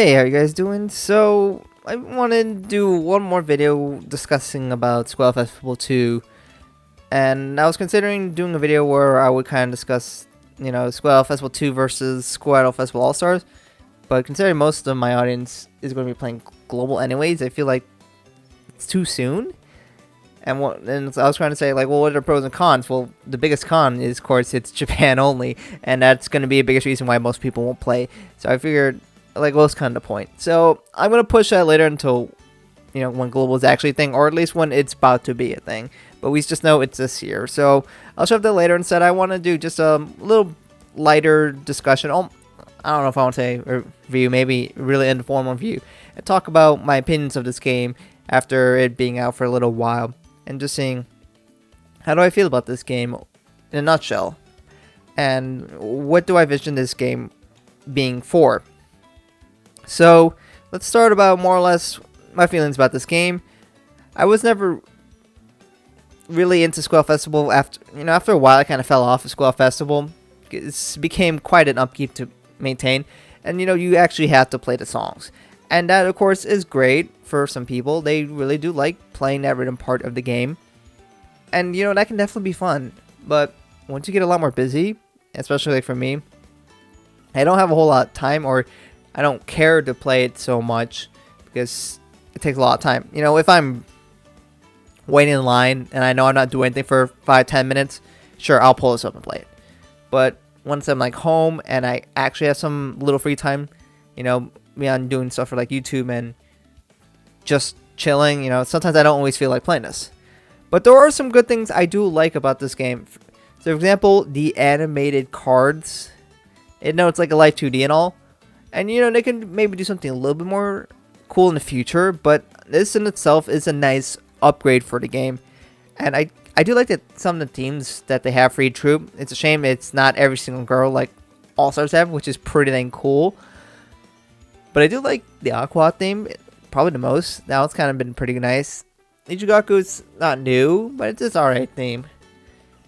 Hey, how you guys doing? So, I wanted to do one more video discussing about Squall Festival 2, and I was considering doing a video where I would kind of discuss, Squall Festival 2 versus Squall Festival All-Stars, but considering most of my audience is going to be playing Global anyways, I feel like it's too soon. And I was trying to say, like, well, what are the pros and cons? Well, the biggest con is, of course, it's Japan only, and that's going to be the biggest reason why most people won't play. So I figured, like, what's kind of the point? So I'm going to push that later until, when Global is actually a thing, or at least when it's about to be a thing. But we just know it's this year. So I'll shove that later. Instead, I want to do just a little lighter discussion. I don't know if I want to say review, maybe really informal review, and talk about my opinions of this game after it being out for a little while. And just seeing, how do I feel about this game in a nutshell? And what do I envision this game being for? So, let's start about more or less my feelings about this game. I was never really into Squall Festival. After a while, I kind of fell off of Squall Festival. It became quite an upkeep to maintain. And, you actually have to play the songs. And that, of course, is great for some people. They really do like playing that rhythm part of the game. And, that can definitely be fun. But once you get a lot more busy, especially like for me, I don't have a whole lot of time, or I don't care to play it so much because it takes a lot of time. If I'm waiting in line and I know I'm not doing anything for 5-10 minutes, sure, I'll pull this up and play it. But once I'm like home and I actually have some little free time, beyond doing stuff for like YouTube and just chilling, sometimes I don't always feel like playing this. But there are some good things I do like about this game. So, for example, the animated cards. It's like a live 2D and all. And, they can maybe do something a little bit more cool in the future. But this in itself is a nice upgrade for the game. And I do like that some of the themes that they have for each troop. It's a shame it's not every single girl like All-Stars have, which is pretty dang cool. But I do like the Aqua theme, probably the most. Now it's kind of been pretty nice. Ichigaku's not new, but it's just alright theme.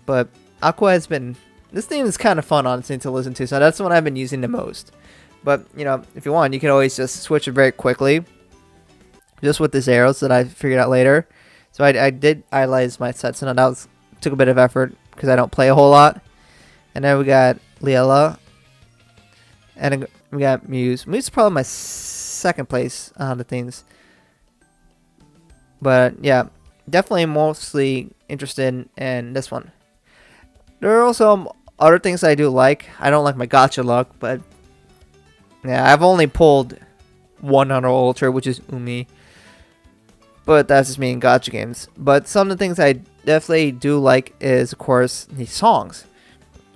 But Aqua has been... This theme is kind of fun, honestly, to listen to, so that's the one I've been using the most. But, if you want, you can always just switch it very quickly. Just with these arrows that I figured out later. So I did idolize my sets, and that took a bit of effort, because I don't play a whole lot. And then we got Liela. And we got Muse. Muse is probably my second place on the things. But yeah, definitely mostly interested in this one. There are also other things I do like. I don't like my gacha luck, but yeah, I've only pulled 100 Ultra, which is Umi. But that's just me in gacha games. But some of the things I definitely do like is, of course, the songs.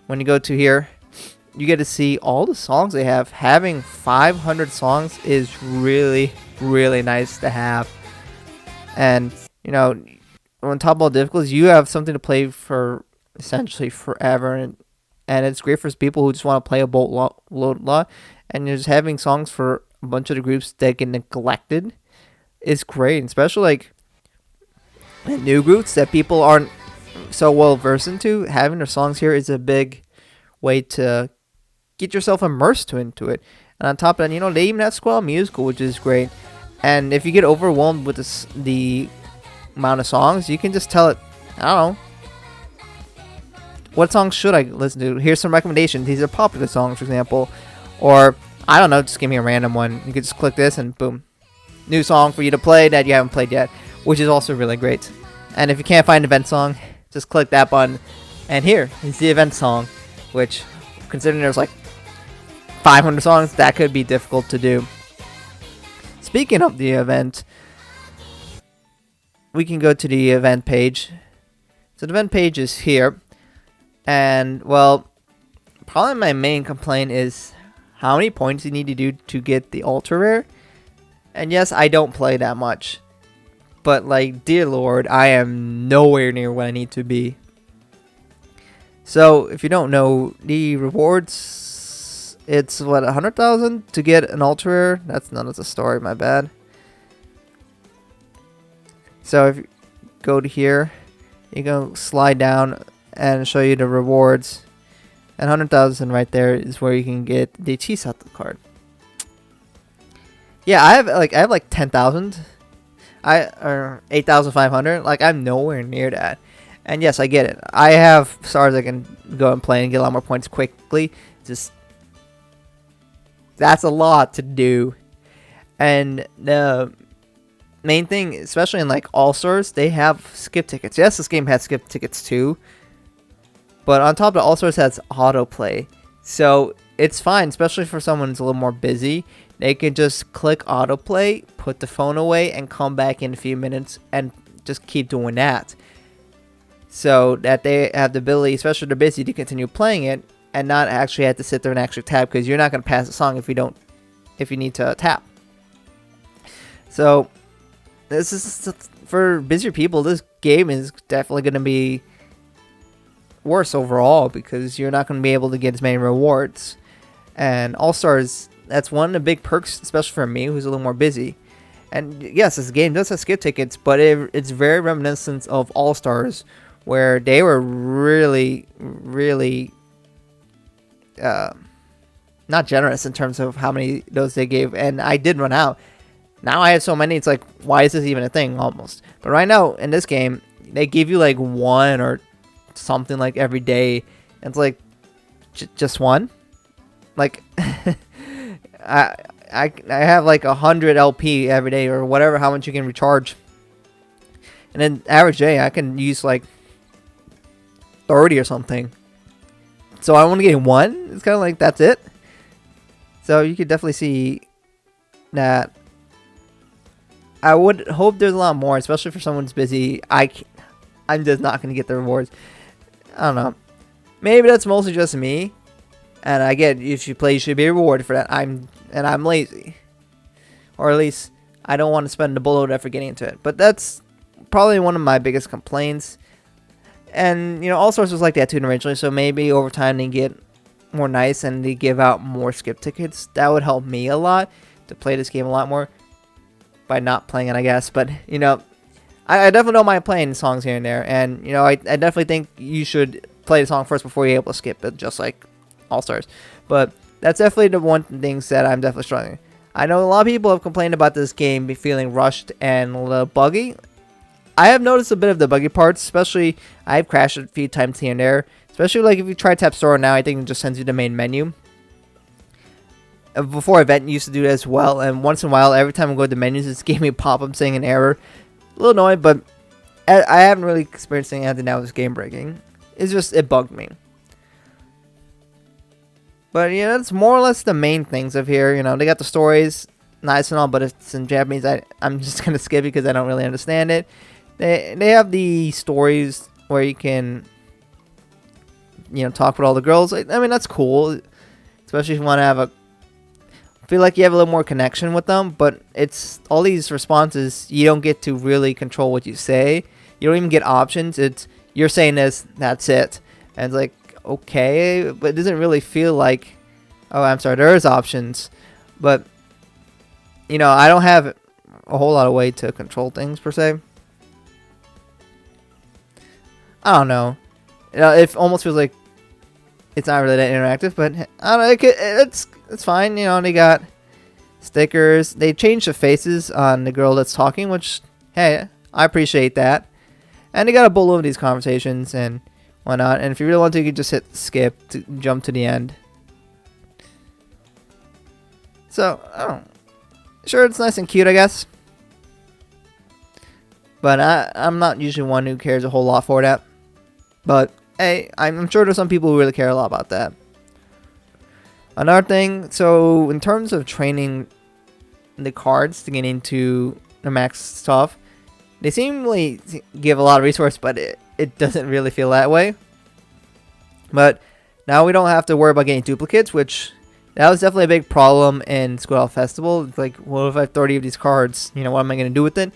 When you go to here, you get to see all the songs they have. Having 500 songs is really, really nice to have. And, on top of all difficulties, you have something to play for essentially forever. And it's great for people who just want to play a load lot. And just having songs for a bunch of the groups that get neglected is great. Especially like new groups that people aren't so well versed into. Having their songs here is a big way to get yourself immersed into it. And on top of that, they even have Squall Musical, which is great. And if you get overwhelmed with the amount of songs, you can just tell it, I don't know, what songs should I listen to? Here's some recommendations. These are popular songs, for example. Or, I don't know, just give me a random one. You can just click this and boom. New song for you to play that you haven't played yet, which is also really great. And if you can't find an event song, just click that button. And here is the event song, which, considering there's like 500 songs, that could be difficult to do. Speaking of the event, we can go to the event page. So the event page is here. And, well, probably my main complaint is how many points you need to do to get the ultra rare. And yes, I don't play that much. But, like, dear lord, I am nowhere near where I need to be. So, if you don't know, the rewards, it's, 100,000 to get an ultra rare? That's none of the story, my bad. So, if you go to here, you go slide down and show you the rewards. And 100,000 right there is where you can get the Chisato card. Yeah, I have like 10,000. Or 8,500. Like, I'm nowhere near that. And yes, I get it. I have stars I can go and play and get a lot more points quickly. Just that's a lot to do. And the main thing, especially in like All Stars, they have skip tickets. Yes, this game has skip tickets too, but on top of it, All Stars has autoplay, so it's fine, especially for someone who's a little more busy. They can just click autoplay, put the phone away, and come back in a few minutes and just keep doing that. So that they have the ability, especially if they're busy, to continue playing it and not actually have to sit there and actually tap, because you're not going to pass the song if you need to tap. So this is, for busier people, this game is definitely going to be worse overall, because you're not going to be able to get as many rewards. And All Stars, that's one of the big perks, especially for me, who's a little more busy. And yes, this game does have skip tickets, but it's very reminiscent of All Stars, where they were really, really not generous in terms of how many those they gave. And I did run out. Now I have so many, it's like, why is this even a thing, almost? But right now, in this game, they give you like one or something like every day. And it's like, just one? Like, I have like 100 LP every day, or whatever, how much you can recharge. And then average day, I can use like 30 or something. So I want to get one. It's kind of like, that's it. So you could definitely see that. I would hope there's a lot more, especially for someone who's busy. I'm just not going to get the rewards. I don't know. Maybe that's mostly just me. And I get, if you play, you should be rewarded for that. I'm lazy. Or at least, I don't want to spend the bullet effort getting into it. But that's probably one of my biggest complaints. And, you know, All Stars was like that too originally. So maybe over time they get more nice and they give out more skip tickets. That would help me a lot to play this game a lot more. By not playing it, I guess. But, you know, I definitely don't mind playing songs here and there. And, you know, I definitely think you should play the song first before you're able to skip it, just like All Stars. But that's definitely the one things that I'm definitely struggling. I know a lot of people have complained about this game feeling rushed and a little buggy. I have noticed a bit of the buggy parts, especially I've crashed a few times here and there. Especially like if you try Tap Store now, I think it just sends you the main menu. Before Event used to do that as well, and once in a while, every time I go to the menus, it gave me a pop-up saying an error. A little annoying, but I haven't really experienced anything that was game breaking. It's just, it bugged me. But yeah, that's more or less the main things of here. You know, they got the stories, nice and all, but it's in Japanese. I'm just gonna skip it because I don't really understand it. They have the stories where you can, you know, talk with all the girls. I mean, that's cool, especially if you want to have feel like you have a little more connection with them. But it's all these responses, you don't get to really control what you say. You don't even get options. It's, you're saying this, that's it. And it's like, okay, but it doesn't really feel like, oh, I'm sorry, there is options. But, you know, I don't have a whole lot of way to control things per se. I don't know. You know, it almost feels like it's not really that interactive, but I don't know, it's fine. You know, they got stickers. They changed the faces on the girl that's talking, which, hey, I appreciate that. And they got a bullet of these conversations and whatnot. And if you really want to, you can just hit skip to jump to the end. So, I don't know. Sure, it's nice and cute, I guess. But I'm not usually one who cares a whole lot for that. But, hey, I'm sure there's some people who really care a lot about that. Another thing, so in terms of training the cards to get into the max stuff, they seemingly give a lot of resources, but it doesn't really feel that way. But now we don't have to worry about getting duplicates, which that was definitely a big problem in Squall Festival. It's like, well, if I have 30 of these cards, you know, what am I going to do with it?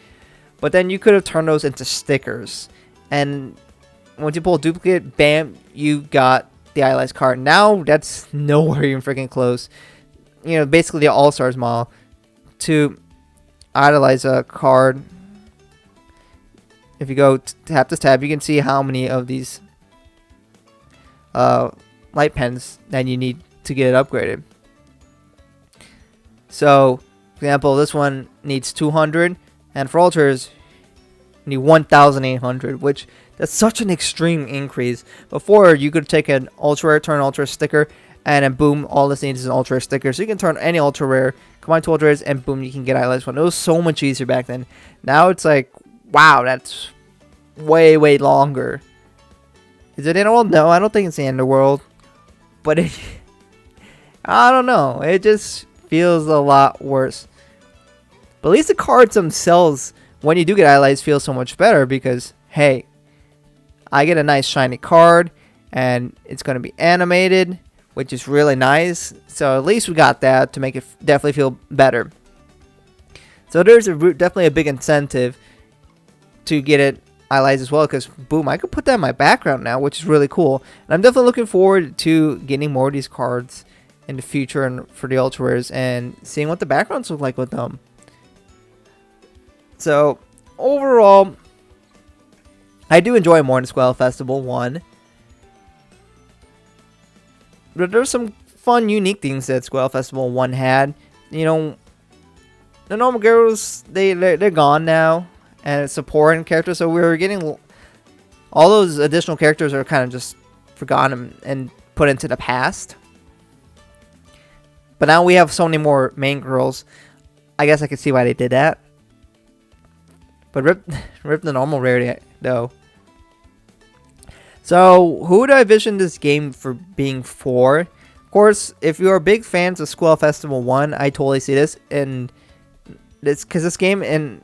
But then you could have turned those into stickers. And once you pull a duplicate, bam, you got the idealized card. Now, that's nowhere even freaking close. You know, basically the All-Stars model. To idolize a card, if you go tap this tab, you can see how many of these light pens that you need to get it upgraded. So, For example, this one needs 200, and for ultras, you need 1,800, which that's such an extreme increase. Before, you could take an ultra rare, turn an ultra sticker, and then boom, all this needs is an ultra rare sticker. So you can turn any ultra rare, combine 2 ultra rares, and boom, you can get highlights one. It was so much easier back then. Now it's like, wow, that's way, way longer. Is it Underworld? No, I don't think it's the Underworld. But I don't know. It just feels a lot worse. But at least the cards themselves, when you do get highlights, feel so much better because, hey, I get a nice shiny card and it's going to be animated, which is really nice. So at least we got that to make it definitely feel better. So there's definitely a big incentive to get it highlights as well, because boom, I could put that in my background now, which is really cool. And I'm definitely looking forward to getting more of these cards in the future and for the ultra rares and seeing what the backgrounds look like with them. So overall, I do enjoy more than Squall Festival 1. But there's some fun, unique things that Squall Festival 1 had. You know, the normal girls, they're gone now. And it's supporting characters, so we're getting all those additional characters are kind of just forgotten and put into the past. But now we have so many more main girls. I guess I can see why they did that. But rip the normal rarity though. So who would I envision this game for being for? Of course, if you are big fans of Squall Festival 1, I totally see this, and it's because this game and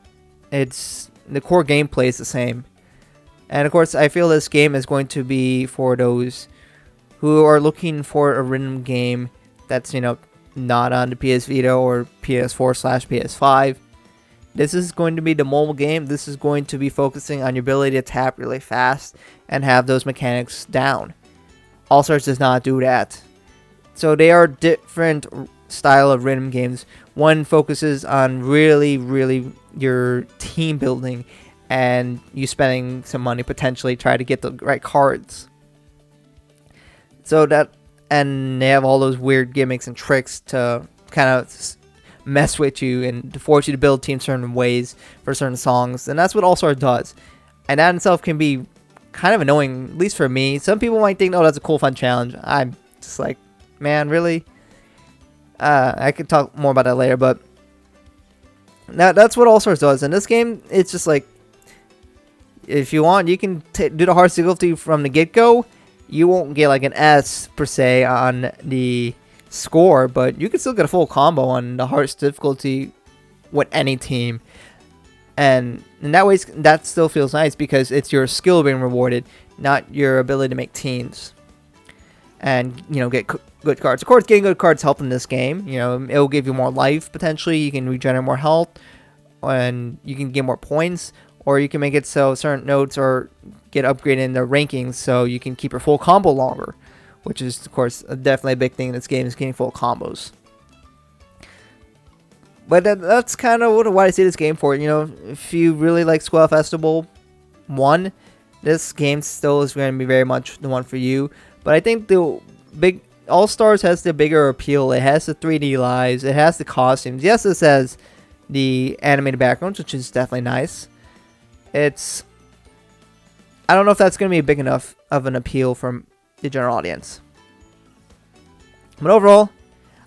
it's the core gameplay is the same. And of course, I feel this game is going to be for those who are looking for a rhythm game that's, you know, not on the PS Vita or PS4/PS5. This is going to be the mobile game. This is going to be focusing on your ability to tap really fast and have those mechanics down. All Stars does not do that. So they are different style of rhythm games. One focuses on really your team building and you spending some money potentially try to get the right cards. So that, and they have all those weird gimmicks and tricks to kind of mess with you and to force you to build teams certain ways for certain songs, and that's what All Stars does. And that in itself can be kind of annoying, at least for me. Some people might think, oh, that's a cool fun challenge. I'm just like, man, really? I could talk more about that later, but that's what All Stars does. In this game, it's just like, if you want, you can do the hardest difficulty from the get-go. You won't get like an S per se on the score, but you can still get a full combo on the hardest difficulty with any team. And in that way, that still feels nice because it's your skill being rewarded, not your ability to make teams. And, you know, get good cards. Of course, getting good cards help in this game. You know, it'll give you more life, potentially. You can regenerate more health. And you can get more points. Or you can make it so certain nodes or get upgraded in their rankings so you can keep your full combo longer. Which is, of course, definitely a big thing in this game is getting full combos. But that's kind of what I see this game for. You know, if you really like Squall Festival 1, this game still is going to be very much the one for you. But I think the big All Stars has the bigger appeal. It has the 3D lives. It has the costumes. Yes, this has the animated backgrounds, which is definitely nice. It's, I don't know if that's going to be big enough of an appeal from the general audience. But overall,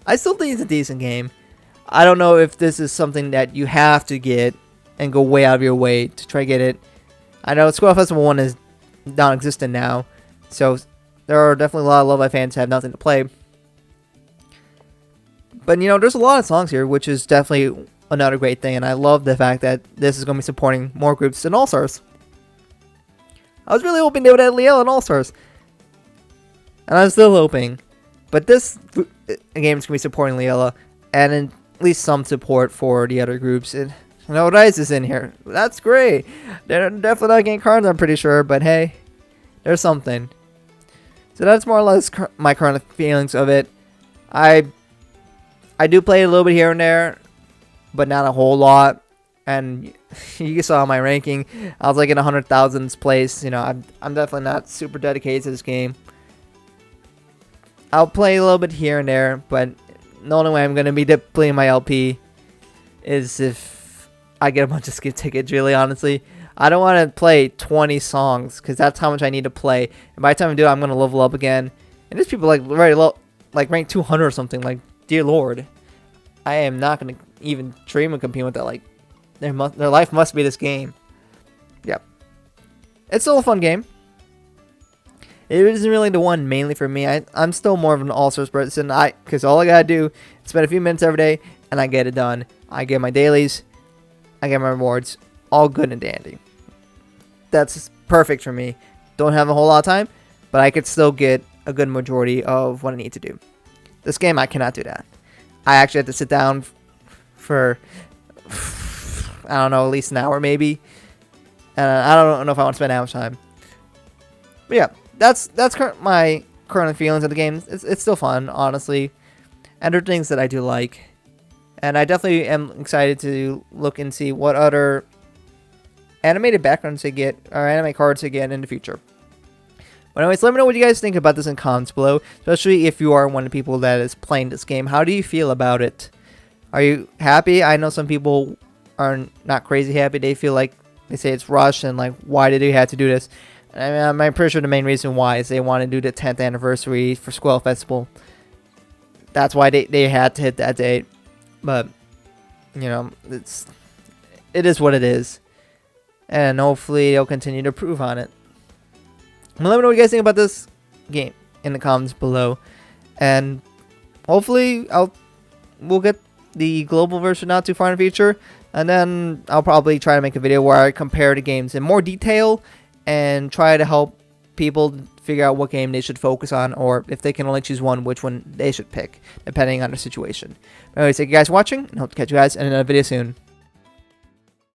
I still think it's a decent game. I don't know if this is something that you have to get and go way out of your way to try to get it. I know Squall Festival 1 is non-existent now, so there are definitely a lot of Love Live fans who have nothing to play. But, you know, there's a lot of songs here, which is definitely another great thing, and I love the fact that this is going to be supporting more groups than All Stars. I was really hoping they would add Liella in All Stars, and I'm still hoping. But this game is going to be supporting Liella, and at least some support for the other groups. And I know Dice is in here. That's great. They're definitely not getting cards, I'm pretty sure, but hey, there's something. So that's more or less my current feelings of it. I do play a little bit here and there, but not a whole lot. And you saw my ranking. I was like in 100,000th place. You know, I'm definitely not super dedicated to this game. I'll play a little bit here and there, but the only way I'm going to be playing my LP is if I get a bunch of skip tickets, really, honestly. I don't want to play 20 songs because that's how much I need to play. And by the time I do it, I'm going to level up again. And there's people like very low, like rank 200 or something. Like, dear Lord, I am not going to even dream of competing with that. Like, their life must be this game. Yep. It's still a fun game. It isn't really the one mainly for me. I'm still more of an all-stars person. Because all I gotta do is spend a few minutes every day, and I get it done. I get my dailies, I get my rewards, all good and dandy. That's perfect for me. Don't have a whole lot of time, but I could still get a good majority of what I need to do. This game, I cannot do that. I actually have to sit down for, I don't know, at least an hour maybe. And I don't know if I want to spend that much time. But yeah, that's my current feelings of the game. It's still fun, honestly. And there are things that I do like. And I definitely am excited to look and see what other animated backgrounds they get, or anime cards they get in the future. But anyways, let me know what you guys think about this in comments below, especially if you are one of the people that is playing this game. How do you feel about it? Are you happy? I know some people are not crazy happy. They feel like they say it's rushed and like, why did they have to do this? I mean, I'm pretty sure the main reason why is they want to do the 10th anniversary for Squall Festival. That's why they had to hit that date. But, you know, it is what it is. And hopefully they'll continue to improve on it. Well, let me know what you guys think about this game in the comments below. And hopefully we'll get the global version not too far in the future. And then I'll probably try to make a video where I compare the games in more detail and try to help people figure out what game they should focus on, or if they can only choose one, which one they should pick, depending on the situation. But anyways, thank you guys for watching, and hope to catch you guys in another video soon.